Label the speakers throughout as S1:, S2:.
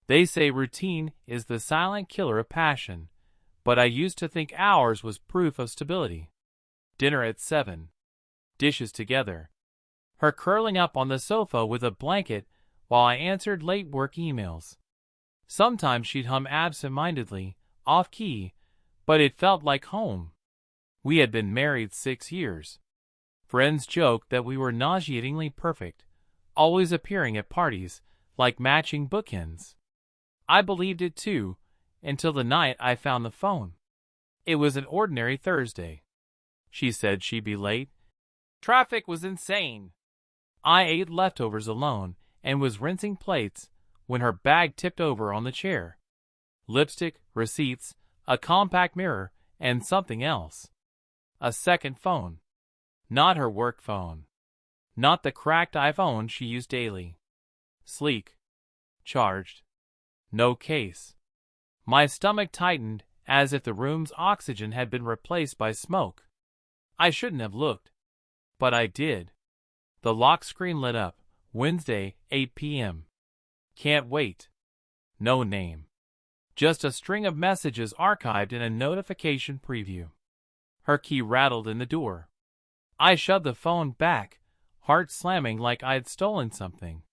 S1: They say routine is the silent killer of passion, but I used to think hours was proof of stability. Dinner at 7. Dishes together. Her curling up on the sofa with a blanket while I answered late work emails. Sometimes she'd hum absent-mindedly, off-key, but it felt like home. We had been married 6 years. Friends joked that we were nauseatingly perfect, always appearing at parties, like matching bookends. I believed it too, until the night I found the phone. It was an ordinary Thursday. She said she'd be late. Traffic was insane. I ate leftovers alone and was rinsing plates when her bag tipped over on the chair. Lipstick, receipts, a compact mirror, and something else. A second phone. Not her work phone. Not the cracked iPhone she used daily. Sleek. Charged. No case. My stomach tightened as if the room's oxygen had been replaced by smoke. I shouldn't have looked. But I did. The lock screen lit up. Wednesday, 8 p.m. Can't wait. No name. Just a string of messages archived in a notification preview. Her key rattled in the door. I shoved the phone back, heart slamming like I'd stolen something.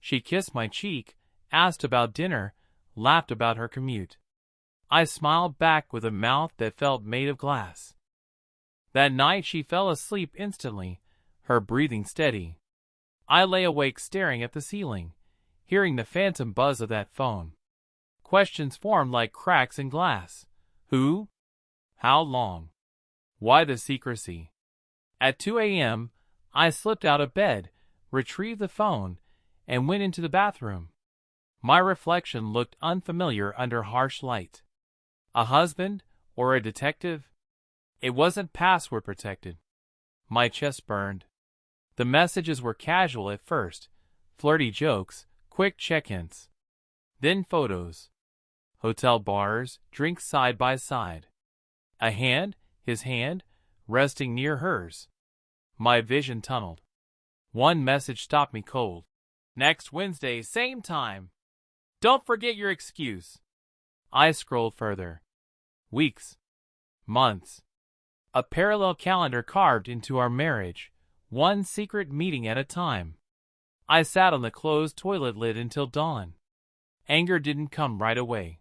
S1: She kissed my cheek, asked about dinner, laughed about her commute. I smiled back with a mouth that felt made of glass. That night she fell asleep instantly, her breathing steady. I lay awake staring at the ceiling, hearing the phantom buzz of that phone. Questions formed like cracks in glass. Who? How long? Why the secrecy? At 2 a.m., I slipped out of bed, retrieved the phone, and went into the bathroom. My reflection looked unfamiliar under harsh light. A husband or a detective? It wasn't password protected. My chest burned. The messages were casual at first, flirty jokes, quick check-ins. Then photos. Hotel bars, drinks side by side. A hand, his hand, resting near hers. My vision tunneled. One message stopped me cold. Next Wednesday, same time. Don't forget your excuse. I scrolled further. Weeks. Months. A parallel calendar carved into our marriage, one secret meeting at a time. I sat on the closed toilet lid until dawn. Anger didn't come right away.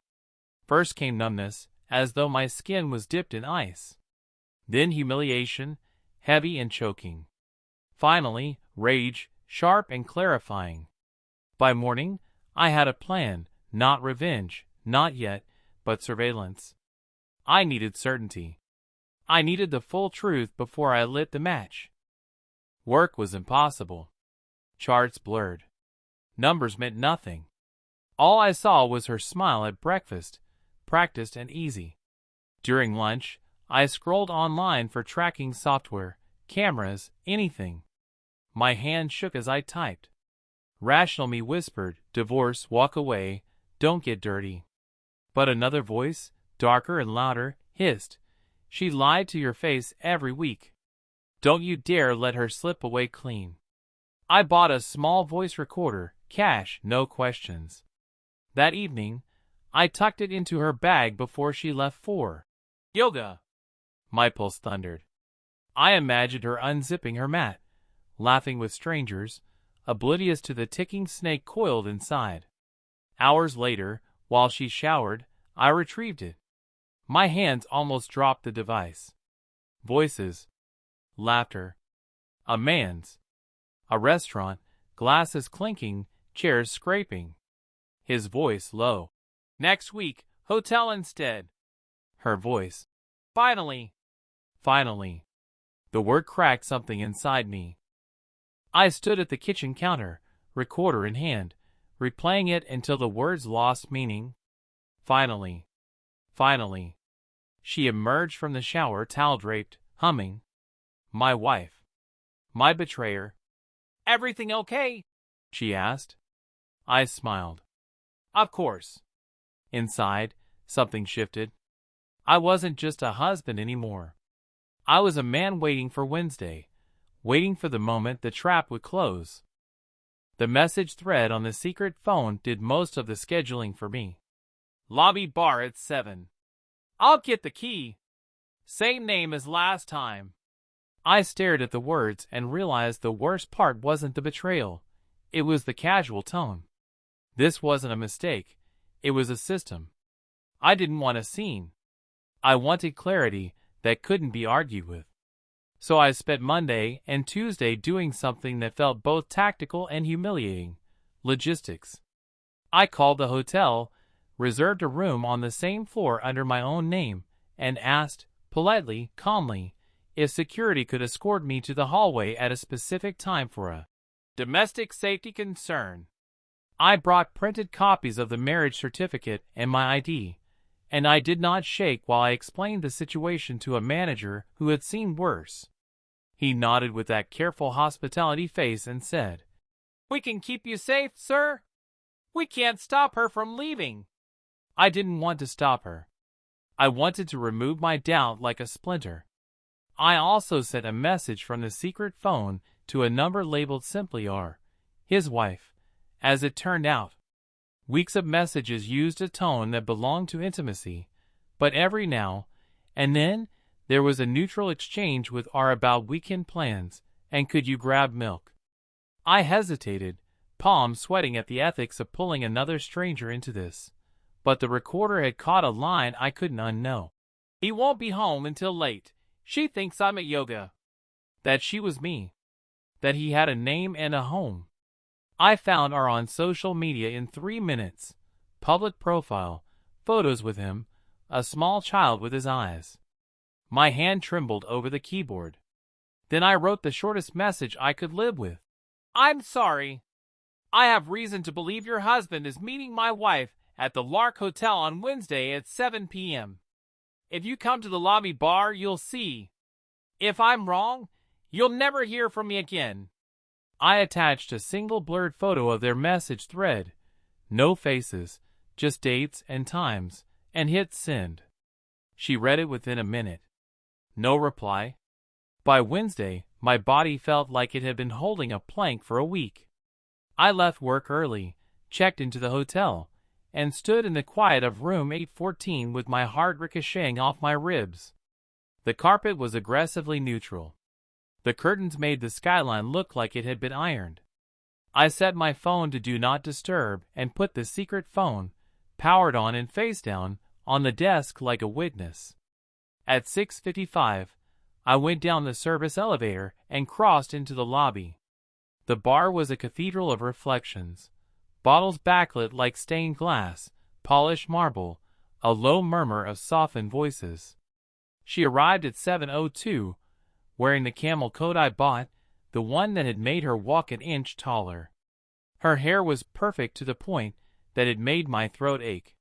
S1: First came numbness, as though my skin was dipped in ice. Then humiliation, heavy and choking. Finally, rage, sharp and clarifying. By morning, I had a plan, not revenge, not yet, but surveillance. I needed certainty. I needed the full truth before I lit the match. Work was impossible. Charts blurred. Numbers meant nothing. All I saw was her smile at breakfast, practiced and easy. During lunch, I scrolled online for tracking software, cameras, anything. My hand shook as I typed. Rational me whispered, divorce, walk away, don't get dirty. But another voice, darker and louder, hissed, she lied to your face every week. Don't you dare let her slip away clean. I bought a small voice recorder, cash, no questions. That evening, I tucked it into her bag before she left for yoga. My pulse thundered. I imagined her unzipping her mat, laughing with strangers, oblivious to the ticking snake coiled inside. Hours later, while she showered, I retrieved it. My hands almost dropped the device. Voices. Laughter. A man's. A restaurant, glasses clinking, chairs scraping. His voice low. Next week, hotel instead. Her voice. Finally. Finally. The word cracked something inside me. I stood at the kitchen counter, recorder in hand, replaying it until the words lost meaning. Finally. Finally. She emerged from the shower, towel-draped, humming. My wife. My betrayer. Everything okay? She asked. I smiled. Of course. Inside, something shifted. I wasn't just a husband anymore. I was a man waiting for Wednesday, waiting for the moment the trap would close. The message thread on the secret phone did most of the scheduling for me. Lobby bar at 7. I'll get the key. Same name as last time. I stared at the words and realized the worst part wasn't the betrayal. It was the casual tone. This wasn't a mistake. It was a system. I didn't want a scene. I wanted clarity that couldn't be argued with. So I spent Monday and Tuesday doing something that felt both tactical and humiliating: logistics. I called the hotel, reserved a room on the same floor under my own name, and asked, politely, calmly, if security could escort me to the hallway at a specific time for a domestic safety concern. I brought printed copies of the marriage certificate and my ID, and I did not shake while I explained the situation to a manager who had seen worse. He nodded with that careful hospitality face and said, "We can keep you safe, sir. We can't stop her from leaving." I didn't want to stop her. I wanted to remove my doubt like a splinter. I also sent a message from the secret phone to a number labeled simply R, his wife. As it turned out, weeks of messages used a tone that belonged to intimacy, but every now and then there was a neutral exchange with R about weekend plans and could you grab milk. I hesitated, palms sweating at the ethics of pulling another stranger into this, but the recorder had caught a line I couldn't unknow. "He won't be home until late. She thinks I'm at yoga." That she was me. That he had a name and a home. I found R on social media in 3 minutes. Public profile, photos with him, a small child with his eyes. My hand trembled over the keyboard. Then I wrote the shortest message I could live with. "I'm sorry. I have reason to believe your husband is meeting my wife at the Lark Hotel on Wednesday at 7 p.m. If you come to the lobby bar, you'll see. If I'm wrong, you'll never hear from me again." I attached a single blurred photo of their message thread, no faces, just dates and times, and hit send. She read it within a minute. No reply. By Wednesday, my body felt like it had been holding a plank for a week. I left work early, checked into the hotel, and stood in the quiet of room 814 with my heart ricocheting off my ribs. The carpet was aggressively neutral. The curtains made the skyline look like it had been ironed. I set my phone to Do Not Disturb and put the secret phone, powered on and face down, on the desk like a witness. At 6:55, I went down the service elevator and crossed into the lobby. The bar was a cathedral of reflections. Bottles backlit like stained glass, polished marble, a low murmur of softened voices. She arrived at 7:02, wearing the camel coat I bought, the one that had made her walk an inch taller. Her hair was perfect to the point that it made my throat ache.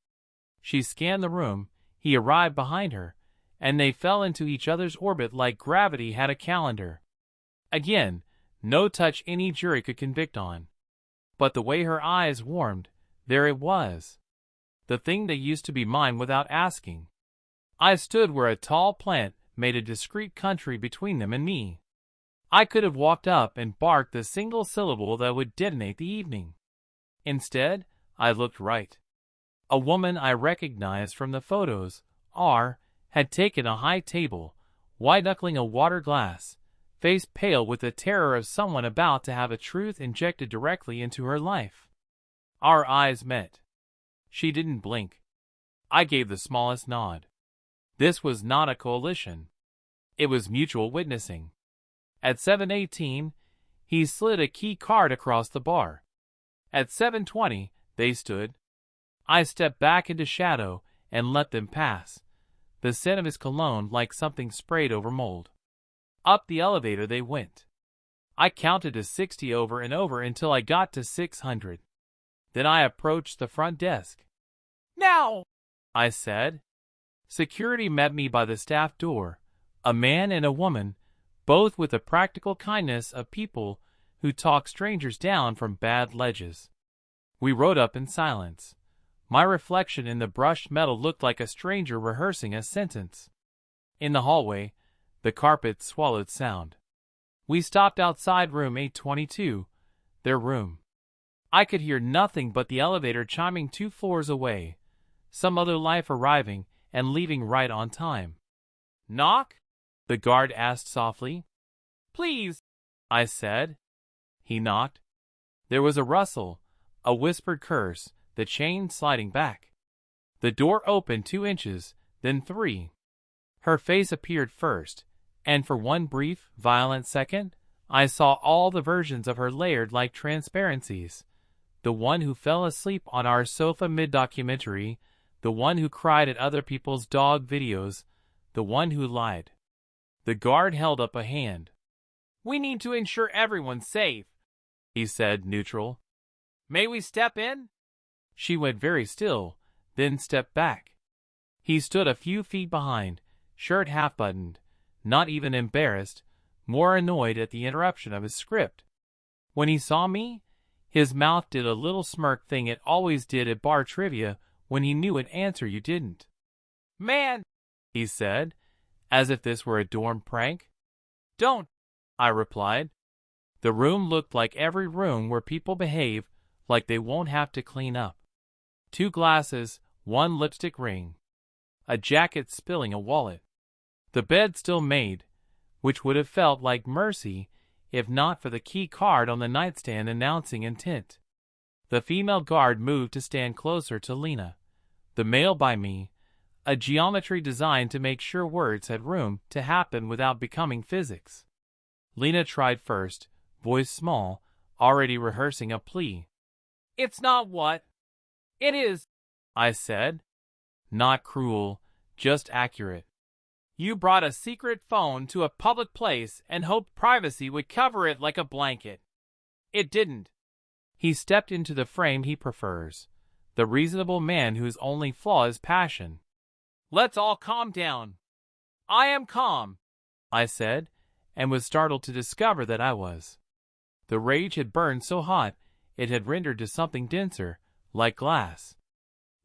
S1: She scanned the room, he arrived behind her, and they fell into each other's orbit like gravity had a calendar. Again, no touch any jury could convict on. But the way her eyes warmed, there it was. The thing that used to be mine without asking. I stood where a tall plant made a discreet country between them and me. I could have walked up and barked the single syllable that would detonate the evening. Instead, I looked right. A woman I recognized from the photos, R, had taken a high table, white-knuckling a water glass, face pale with the terror of someone about to have a truth injected directly into her life. Our eyes met. She didn't blink. I gave the smallest nod. This was not a coalition. It was mutual witnessing. At 7:18, he slid a key card across the bar. At 7:20, they stood. I stepped back into shadow and let them pass, the scent of his cologne like something sprayed over mold. Up the elevator they went. I counted to 60 over and over until I got to 600. Then I approached the front desk. "Now," I said. Security met me by the staff door, a man and a woman, both with the practical kindness of people who talk strangers down from bad ledges. We rode up in silence. My reflection in the brushed metal looked like a stranger rehearsing a sentence. In the hallway, the carpet swallowed sound. We stopped outside room 822, their room. I could hear nothing but the elevator chiming 2 floors away, some other life arriving and leaving right on time. "Knock?" the guard asked softly. "Please," I said. He knocked. There was a rustle, a whispered curse, the chain sliding back. The door opened 2 inches, then 3. Her face appeared first, and for one brief, violent second, I saw all the versions of her layered like transparencies. The one who fell asleep on our sofa mid-documentary, the one who cried at other people's dog videos, the one who lied. The guard held up a hand. "We need to ensure everyone's safe," he said, neutral. "May we step in?" She went very still, then stepped back. He stood a few feet behind, shirt half-buttoned, not even embarrassed, more annoyed at the interruption of his script. When he saw me, his mouth did a little smirk thing it always did at bar trivia when he knew an answer you didn't. "Man," he said, as if this were a dorm prank. "Don't," I replied. The room looked like every room where people behave like they won't have to clean up. 2 glasses, 1 lipstick ring. A jacket spilling a wallet. The bed still made, which would have felt like mercy if not for the key card on the nightstand announcing intent. The female guard moved to stand closer to Lena. The male by me, a geometry designed to make sure words had room to happen without becoming physics. Lena tried first, voice small, already rehearsing a plea. "It's not what it is," I said. Not cruel, just accurate. "You brought a secret phone to a public place and hoped privacy would cover it like a blanket. It didn't." He stepped into the frame he prefers, the reasonable man whose only flaw is passion. "Let's all calm down." "I am calm," I said, and was startled to discover that I was. The rage had burned so hot it had rendered to something denser, like glass.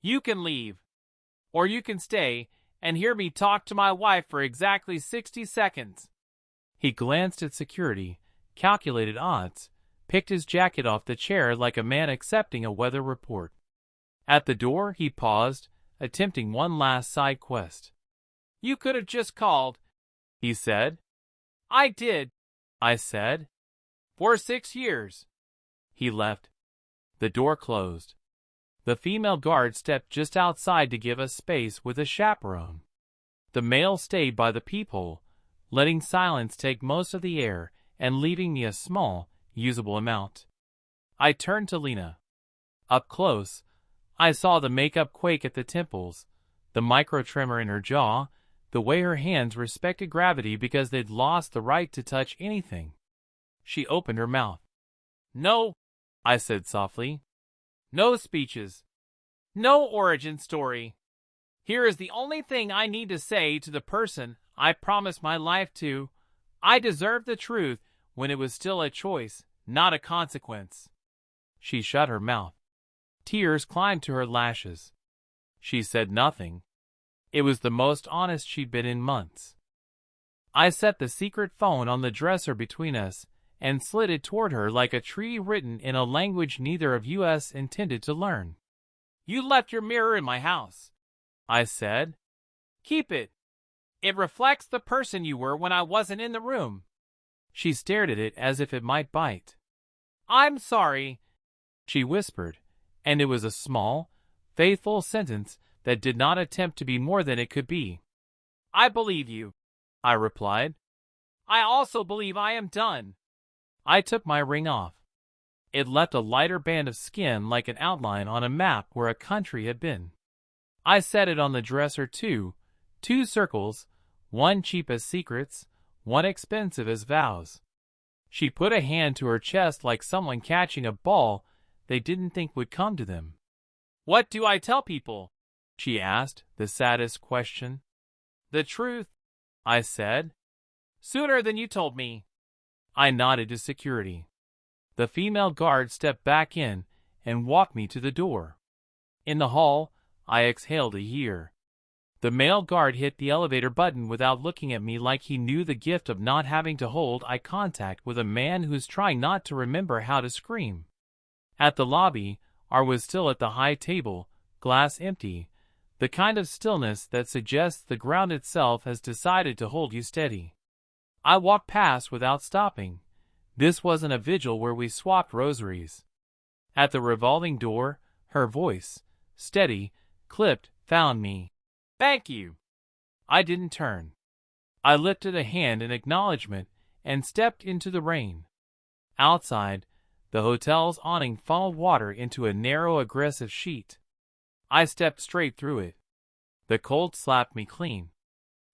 S1: "You can leave. Or you can stay and hear me talk to my wife for exactly 60 seconds. He glanced at security, calculated odds, picked his jacket off the chair like a man accepting a weather report. At the door, he paused, attempting one last side quest. "You could have just called," he said. "I did," I said. "For 6 years." He left. The door closed. The female guard stepped just outside to give us space with a chaperone. The male stayed by the peephole, letting silence take most of the air and leaving me a small, usable amount. I turned to Lena. Up close, I saw the makeup quake at the temples, the micro-tremor in her jaw, the way her hands respected gravity because they'd lost the right to touch anything. She opened her mouth. "No," I said softly. "No speeches. No origin story. Here is the only thing I need to say to the person I promised my life to. I deserved the truth when it was still a choice, not a consequence." She shut her mouth. Tears climbed to her lashes. She said nothing. It was the most honest she'd been in months. I set the secret phone on the dresser between us and slid it toward her like a treaty written in a language neither of us intended to learn. "You left your mirror in my house," I said. "Keep it. It reflects the person you were when I wasn't in the room." She stared at it as if it might bite. "I'm sorry," she whispered, and it was a small, faithful sentence that did not attempt to be more than it could be. "I believe you," I replied. "I also believe I am done." I took my ring off. It left a lighter band of skin like an outline on a map where a country had been. I set it on the dresser too, 2 circles, one cheap as secrets, one expensive as vows. She put a hand to her chest like someone catching a ball they didn't think would come to them. "What do I tell people?" she asked, the saddest question. "The truth," I said. "Sooner than you told me." I nodded to security. The female guard stepped back in and walked me to the door. In the hall, I exhaled a year. The male guard hit the elevator button without looking at me like he knew the gift of not having to hold eye contact with a man who's trying not to remember how to scream. At the lobby, R was still at the high table, glass empty, the kind of stillness that suggests the ground itself has decided to hold you steady. I walked past without stopping. This wasn't a vigil where we swapped rosaries. At the revolving door, her voice, steady, clipped, found me. "Thank you." I didn't turn. I lifted a hand in acknowledgement and stepped into the rain. Outside, the hotel's awning funneled water into a narrow, aggressive sheet. I stepped straight through it. The cold slapped me clean.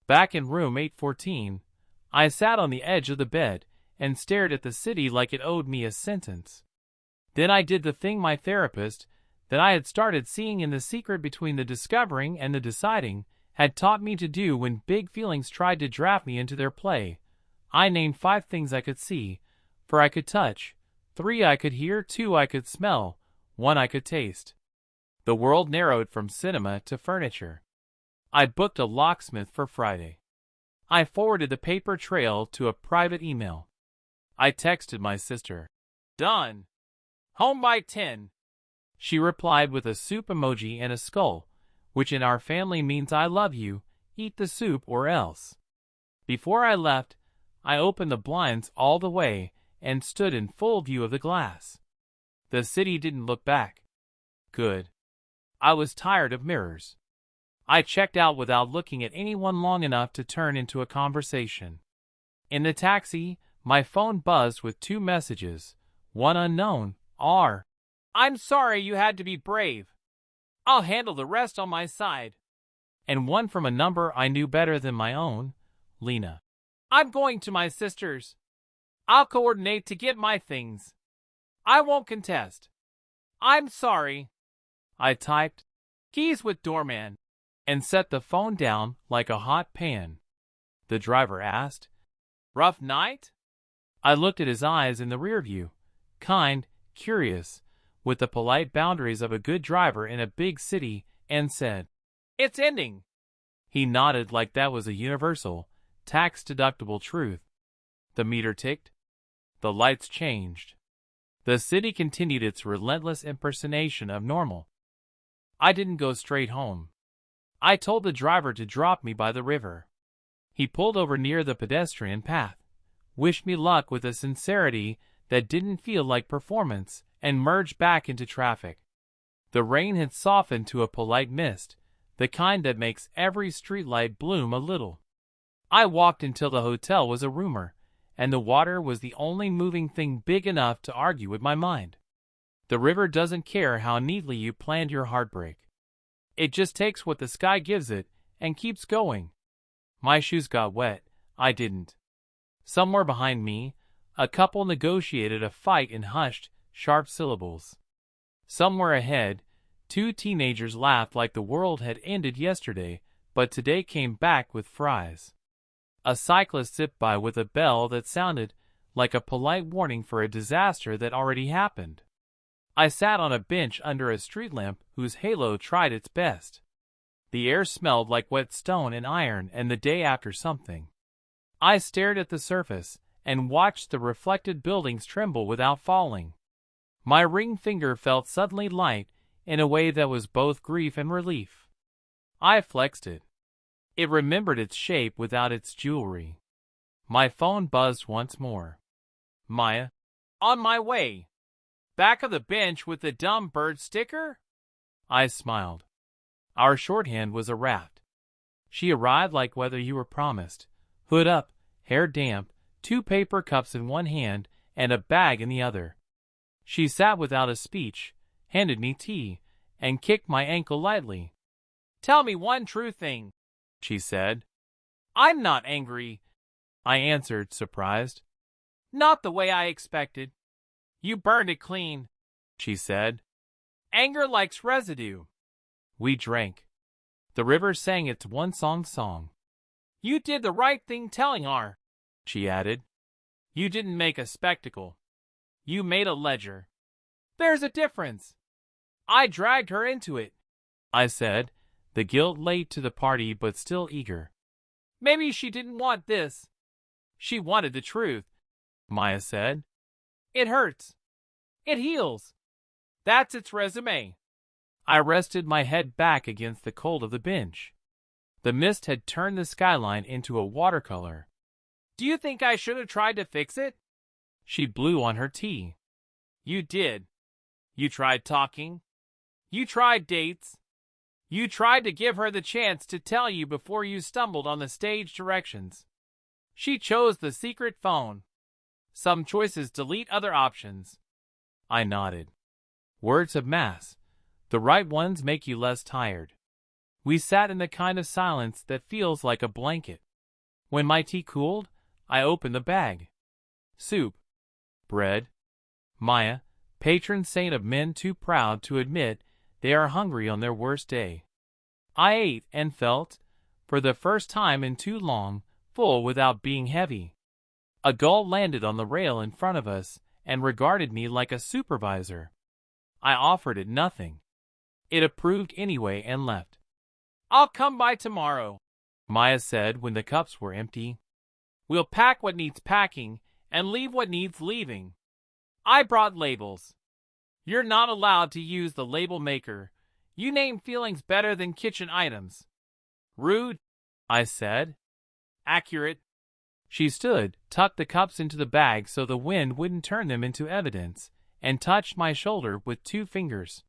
S1: Back in room 814, I sat on the edge of the bed and stared at the city like it owed me a sentence. Then I did the thing my therapist, that I had started seeing in the secret between the discovering and the deciding, had taught me to do when big feelings tried to draft me into their play. I named 5 things I could see, 4 I could touch, 3 I could hear, 2 I could smell, 1 I could taste. The world narrowed from cinema to furniture. I booked a locksmith for Friday. I forwarded the paper trail to a private email. I texted my sister. "Done. Home by 10. She replied with a soup emoji and a skull, which in our family means I love you, eat the soup or else. Before I left, I opened the blinds all the way and stood in full view of the glass. The city didn't look back. Good. I was tired of mirrors. I checked out without looking at anyone long enough to turn into a conversation. In the taxi, my phone buzzed with 2 messages, one unknown, R. "I'm sorry you had to be brave. I'll handle the rest on my side." And one from a number I knew better than my own, Lena. "I'm going to my sister's. I'll coordinate to get my things. I won't contest. I'm sorry." I typed, "Keys with doorman," and set the phone down like a hot pan. The driver asked, "Rough night?" I looked at his eyes in the rear view, kind, curious, with the polite boundaries of a good driver in a big city, and said, "It's ending." He nodded like that was a universal, tax-deductible truth. The meter ticked. The lights changed. The city continued its relentless impersonation of normal. I didn't go straight home. I told the driver to drop me by the river. He pulled over near the pedestrian path, wished me luck with a sincerity that didn't feel like performance, and merged back into traffic. The rain had softened to a polite mist, the kind that makes every streetlight bloom a little. I walked until the hotel was a rumor, and the water was the only moving thing big enough to argue with my mind. The river doesn't care how neatly you planned your heartbreak. It just takes what the sky gives it and keeps going. My shoes got wet, I didn't. Somewhere behind me, a couple negotiated a fight in hushed, sharp syllables. Somewhere ahead, 2 teenagers laughed like the world had ended yesterday, but today came back with fries. A cyclist zipped by with a bell that sounded like a polite warning for a disaster that already happened. I sat on a bench under a street lamp whose halo tried its best. The air smelled like wet stone and iron and the day after something. I stared at the surface and watched the reflected buildings tremble without falling. My ring finger felt suddenly light in a way that was both grief and relief. I flexed it. It remembered its shape without its jewelry. My phone buzzed once more. "Maya, on my way. Back of the bench with the dumb bird sticker?" I smiled. Our shorthand was a raft. She arrived like weather you were promised. Hood up, hair damp, 2 paper cups in one hand and a bag in the other. She sat without a speech, handed me tea, and kicked my ankle lightly. "Tell me one true thing," she said. "I'm not angry," I answered, surprised. "Not the way I expected." "You burned it clean," she said. "Anger likes residue." We drank. The river sang its one-song. "You did the right thing telling R," she added. "You didn't make a spectacle. You made a ledger. There's a difference." "I dragged her into it," I said, the guilt late to the party but still eager. "Maybe she didn't want this. She wanted the truth," Maya said. "It hurts. It heals. That's its resume. I rested my head back against the cold of the bench. The mist had turned the skyline into a watercolor. Do you think I should have tried to fix it? She blew on her tea. You did. You tried talking. You tried dates. You tried to give her the chance to tell you before you stumbled on the stage directions. She chose the secret phone. Some choices delete other options. I nodded. Words of mass. The right ones make you less tired. We sat in the kind of silence that feels like a blanket. When my tea cooled, I opened the bag. Soup. Bread. Maya, patron saint of men too proud to admit they are hungry on their worst day. I ate and felt, for the first time in too long, full without being heavy. A gull landed on the rail in front of us and regarded me like a supervisor. I offered it nothing. It approved anyway and left. I'll come by tomorrow, Maya said when the cups were empty. We'll pack what needs packing and leave what needs leaving. I brought labels. You're not allowed to use the label maker. You name feelings better than kitchen items. Rude, I said. Accurate. She stood, tucked the cups into the bag so the wind wouldn't turn them into evidence, and touched my shoulder with 2 fingers.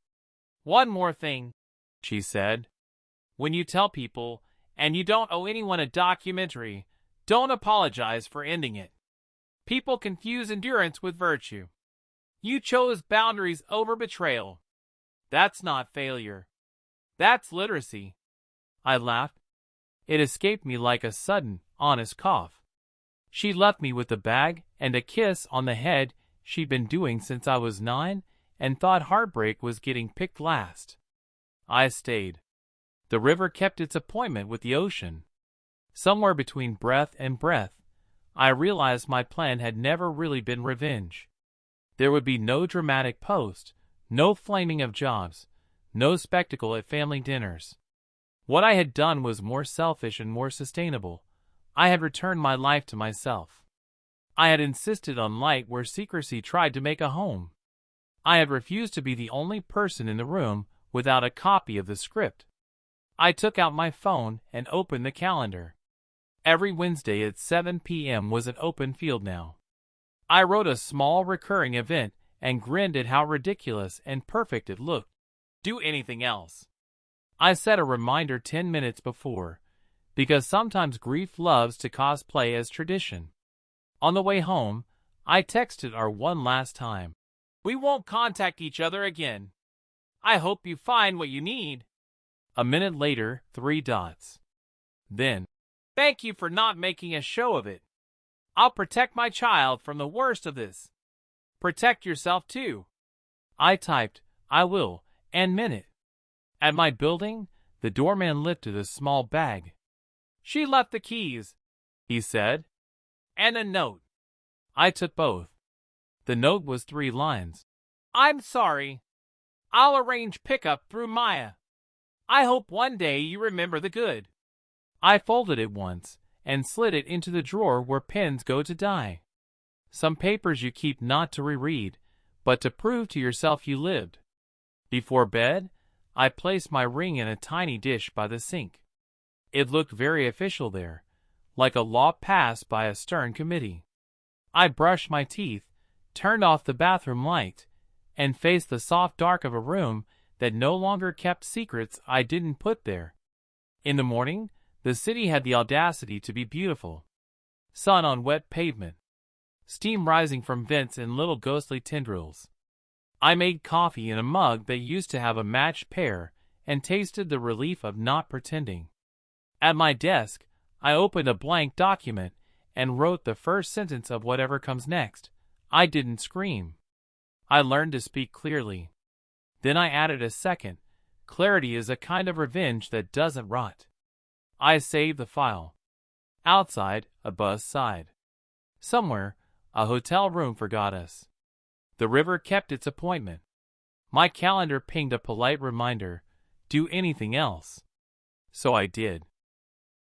S1: One more thing, she said. When you tell people, and you don't owe anyone a documentary, don't apologize for ending it. People confuse endurance with virtue. You chose boundaries over betrayal. That's not failure. That's literacy. I laughed. It escaped me like a sudden, honest cough. She left me with the bag and a kiss on the head she'd been doing since I was 9 and thought heartbreak was getting picked last. I stayed. The river kept its appointment with the ocean. Somewhere between breath and breath, I realized my plan had never really been revenge. There would be no dramatic post, no flaming of jobs, no spectacle at family dinners. What I had done was more selfish and more sustainable. I had returned my life to myself. I had insisted on light where secrecy tried to make a home. I had refused to be the only person in the room without a copy of the script. I took out my phone and opened the calendar. Every Wednesday at 7 p.m. was an open field now. I wrote a small recurring event and grinned at how ridiculous and perfect it looked. Do anything else. I set a reminder 10 minutes before, because sometimes grief loves to cosplay as tradition. On the way home, I texted her one last time. We won't contact each other again. I hope you find what you need. A minute later, 3 dots. Then, thank you for not making a show of it. I'll protect my child from the worst of this. Protect yourself too. I typed, I will, and meant it. At my building, the doorman lifted a small bag. She left the keys, he said, and a note. I took both. The note was 3 lines. I'm sorry. I'll arrange pickup through Maya. I hope one day you remember the good. I folded it once and slid it into the drawer where pens go to die. Some papers you keep not to reread, but to prove to yourself you lived. Before bed, I placed my ring in a tiny dish by the sink. It looked very official there, like a law passed by a stern committee. I brushed my teeth, turned off the bathroom light, and faced the soft dark of a room that no longer kept secrets I didn't put there. In the morning, the city had the audacity to be beautiful. Sun on wet pavement. Steam rising from vents in little ghostly tendrils. I made coffee in a mug that used to have a matched pair and tasted the relief of not pretending. At my desk, I opened a blank document and wrote the first sentence of whatever comes next. I didn't scream. I learned to speak clearly. Then I added a second. Clarity is a kind of revenge that doesn't rot. I saved the file. Outside, a bus sighed. Somewhere, a hotel room forgot us. The river kept its appointment. My calendar pinged a polite reminder, do anything else. So I did.